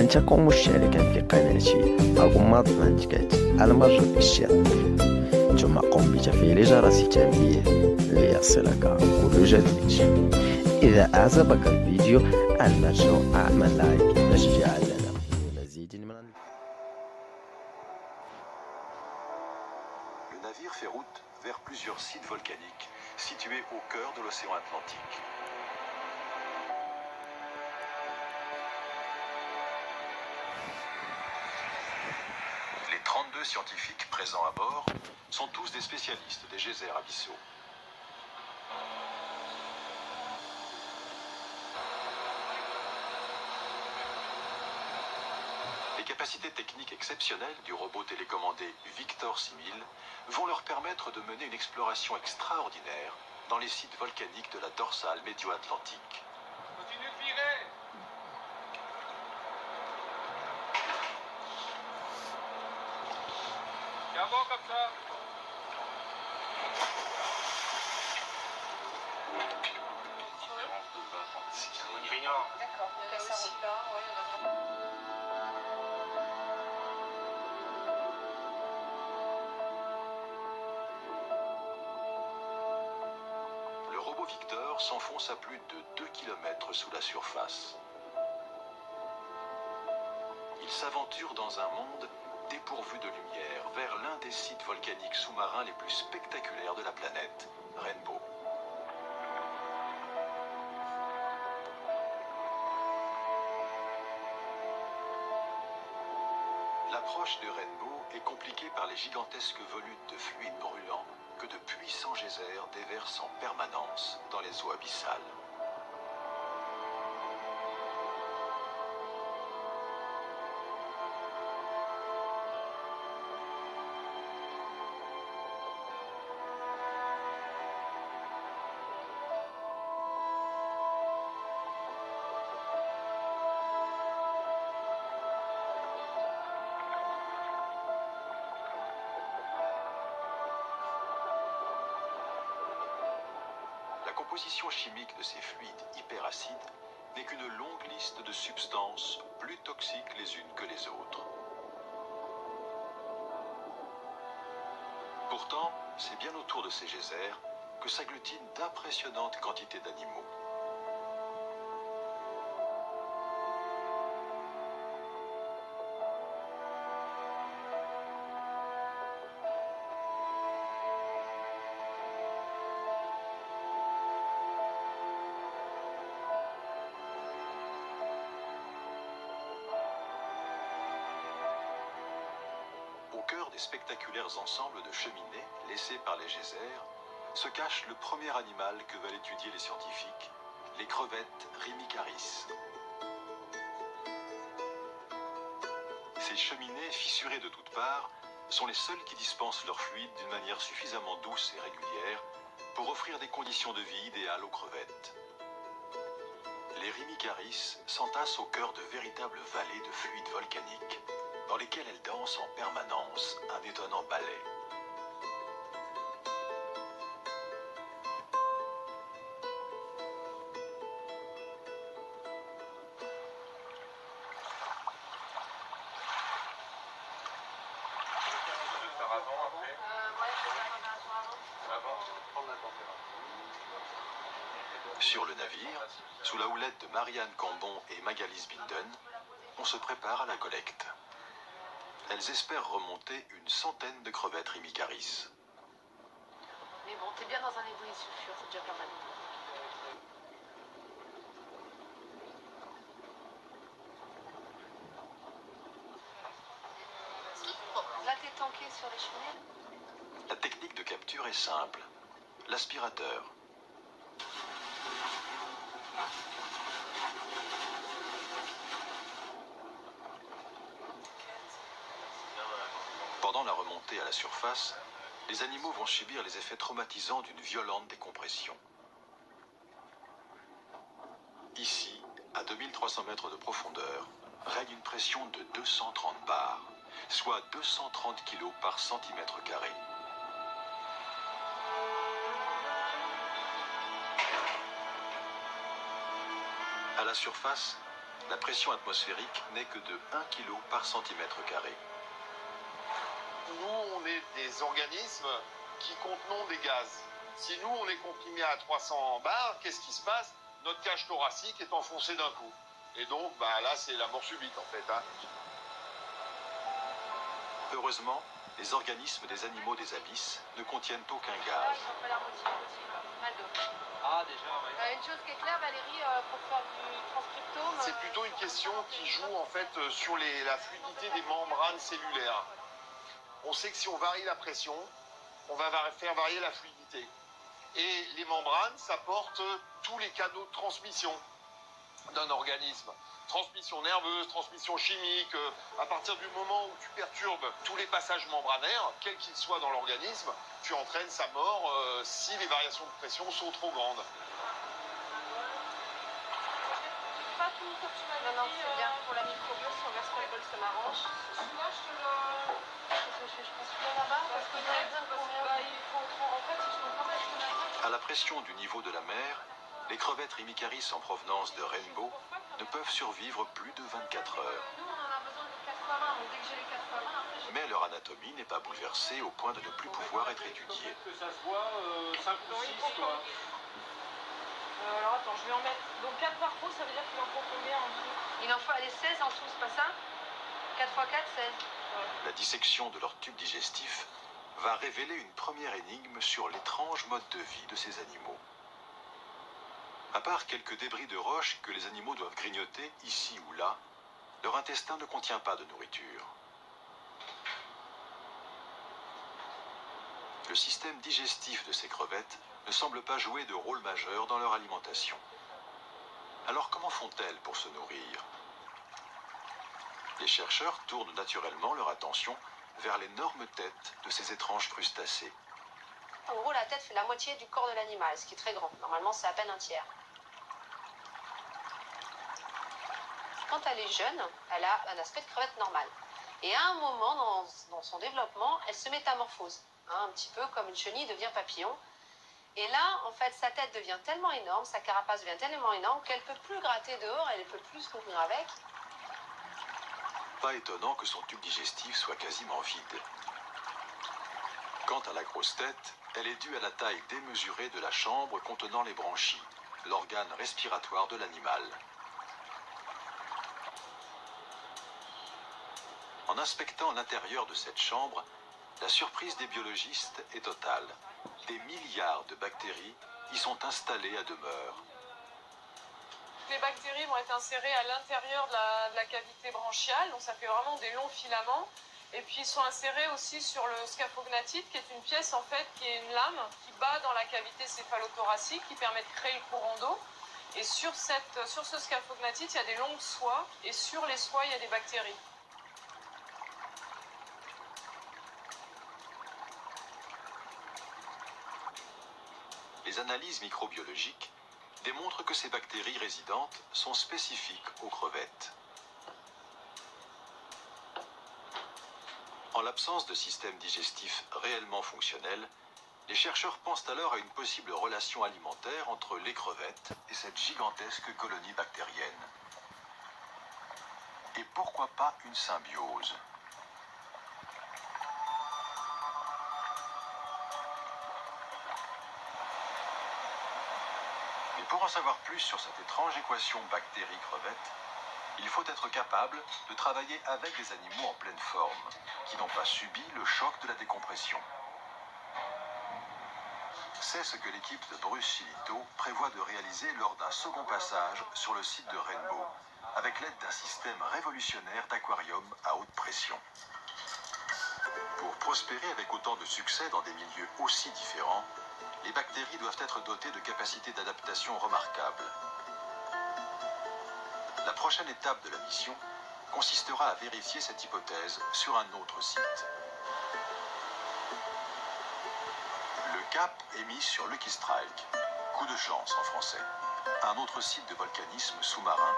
أنتم مشتركا في قناتي أغمض منطقة المرة الاشتراك، ثم قم بتفعيل جرس التنبيه ليصلك كل جديد. إذا أعجبك الفيديو المرجو أعمل لايك تشجيعا لنا لمزيد من Le navire fait route vers plusieurs sites volcaniques situés au cœur de l'océan Atlantique. Les 32 scientifiques présents à bord sont tous des spécialistes des geysers abyssaux. Les capacités techniques exceptionnelles du robot télécommandé Victor 6000 vont leur permettre de mener une exploration extraordinaire dans les sites volcaniques de la dorsale médio-atlantique. Continue de virer. Tiens bon comme ça. D'accord, ça roule là, ouais, Le robot Victor s'enfonce à plus de 2 km sous la surface. Il s'aventure dans un monde dépourvu de lumière vers l'un des sites volcaniques sous-marins les plus spectaculaires de la planète, Rainbow. L'approche de Rainbow est compliquée par les gigantesques volutes de fluide brûlant que de puissants geysers déversent en permanence dans les eaux abyssales. La composition chimique de ces fluides hyperacides n'est qu'une longue liste de substances plus toxiques les unes que les autres. Pourtant, c'est bien autour de ces geysers que s'agglutinent d'impressionnantes quantités d'animaux. Au cœur des spectaculaires ensembles de cheminées laissés par les geysers se cache le premier animal que veulent étudier les scientifiques, les crevettes Rimicaris. Ces cheminées fissurées de toutes parts sont les seules qui dispensent leur fluide d'une manière suffisamment douce et régulière pour offrir des conditions de vie idéales aux crevettes. Les Rimicaris s'entassent au cœur de véritables vallées de fluides volcaniques dans lesquelles elles dansent en permanence un étonnant ballet. Sur le navire, sous la houlette de Marianne Cambon et Magalys Binden, on se prépare à la collecte. Elles espèrent remonter une centaine de crevettes Rimicaris. mais bon, t'es bien dans un abri sulfure, c'est déjà pas mal. Là, t'es tanké sur les cheminées. La technique de capture est simple. L'aspirateur. Pendant la remontée à la surface, les animaux vont subir les effets traumatisants d'une violente décompression. Ici, à 2300 mètres de profondeur, règne une pression de 230 bars, soit 230 kg par centimètre carré. À la surface, La pression atmosphérique n'est que de 1 kg par centimètre carré. Nous, on est des organismes qui contenons des gaz. Si nous, on est comprimé à 300 bars, qu'est-ce qui se passe? Notre cage thoracique est enfoncée d'un coup. Et donc, là, c'est la mort subite, en fait. Heureusement, les organismes des animaux des abysses ne contiennent aucun Ah, gaz. ils sont pas la moitié, mal d'eau. Ah, déjà, ouais. Une chose qui est claire, Valérie, pour faire du transcriptome... C'est plutôt une question qui joue, en fait, sur la fluidité des membranes cellulaires. On sait que si on varie la pression, on va faire varier la fluidité. Et les membranes, ça porte tous les canaux de transmission d'un organisme. Transmission nerveuse, transmission chimique. À partir du moment où tu perturbes tous les passages membranaires, quels qu'ils soient dans l'organisme, tu entraînes sa mort si les variations de pression sont trop grandes. Pas tout comme tu m'as dit. Non, c'est bien pour la microbio, si on verse pas les bols, ça m'arrange. Celui-là, je te le... Je pense bien là-bas, parce que j'aurais besoin de combien? il faut... En fait, si je comprends pas, je te l'ai... À la pression du niveau de la mer, les crevettes Rimicaris en provenance de Rainbow ne peuvent survivre plus de 24 heures. Nous, on en a besoin de 4 fois 20, donc dès que j'ai les 4 fois 20, après j'ai... Mais leur anatomie n'est pas bouleversée au point de ne plus pouvoir être étudiée. Que ça se voit 5 ou 6, quoi. Alors attends, je vais en mettre... Donc 4 par peau, ça veut dire qu'il en faut combien en tout? Il en faut aller 16 en tout, c'est pas ça? 4 x 4, 16. La dissection de leur tube digestif va révéler une première énigme sur l'étrange mode de vie de ces animaux. À part quelques débris de roches que les animaux doivent grignoter ici ou là, leur intestin ne contient pas de nourriture. Le système digestif de ces crevettes ne semble pas jouer de rôle majeur dans leur alimentation. Alors comment font-elles pour se nourrir? Les chercheurs tournent naturellement leur attention vers l'énorme tête de ces étranges crustacés. En gros, la tête fait la moitié du corps de l'animal, ce qui est très grand. Normalement, c'est à peine un tiers. Quand elle est jeune, elle a un aspect de crevette normale. Et à un moment dans son développement, elle se métamorphose. Un petit peu comme une chenille devient papillon. Et là, en fait, sa tête devient tellement énorme, sa carapace devient tellement énorme qu'elle ne peut plus gratter dehors, elle ne peut plus se nourrir avec. Pas étonnant que son tube digestif soit quasiment vide. Quant à la grosse tête, elle est due à la taille démesurée de la chambre contenant les branchies, l'organe respiratoire de l'animal. En inspectant l'intérieur de cette chambre, la surprise des biologistes est totale. Des milliards de bactéries y sont installées à demeure. Les bactéries vont être insérées à l'intérieur de la cavité branchiale, donc ça fait vraiment des longs filaments. Et puis ils sont insérés aussi sur le scaphognatite, qui est une pièce en fait, qui est une lame qui bat dans la cavité céphalothoracique, qui permet de créer le courant d'eau. Et sur ce scaphognatite, il y a des longues soies, et sur les soies, il y a des bactéries. Les analyses microbiologiques démontrent que ces bactéries résidentes sont spécifiques aux crevettes. En l'absence de système digestif réellement fonctionnel, les chercheurs pensent alors à une possible relation alimentaire entre les crevettes et cette gigantesque colonie bactérienne. Et pourquoi pas une symbiose ? Mais pour en savoir plus sur cette étrange équation bactéries-crevettes, il faut être capable de travailler avec des animaux en pleine forme, qui n'ont pas subi le choc de la décompression. C'est ce que l'équipe de Bruce Chilito prévoit de réaliser lors d'un second passage sur le site de Rainbow, avec l'aide d'un système révolutionnaire d'aquarium à haute pression. Pour prospérer avec autant de succès dans des milieux aussi différents, les bactéries doivent être dotées de capacités d'adaptation remarquables. La prochaine étape de la mission consistera à vérifier cette hypothèse sur un autre site. Le cap est mis sur Lucky Strike, coup de chance en français, un autre site de volcanisme sous-marin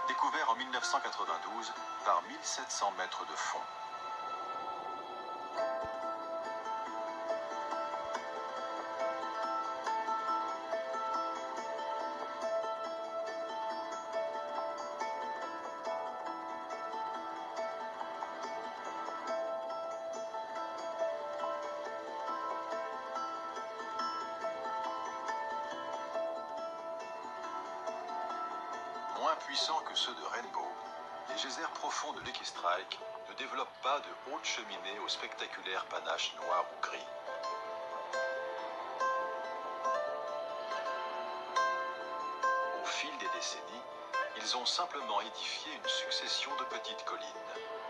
découvert en 1992 par 1700 mètres de fond. moins puissants que ceux de Rainbow, les geysers profonds de Lucky Strike ne développent pas de hautes cheminées au spectaculaire panache noir ou gris. Au fil des décennies, ils ont simplement édifié une succession de petites collines.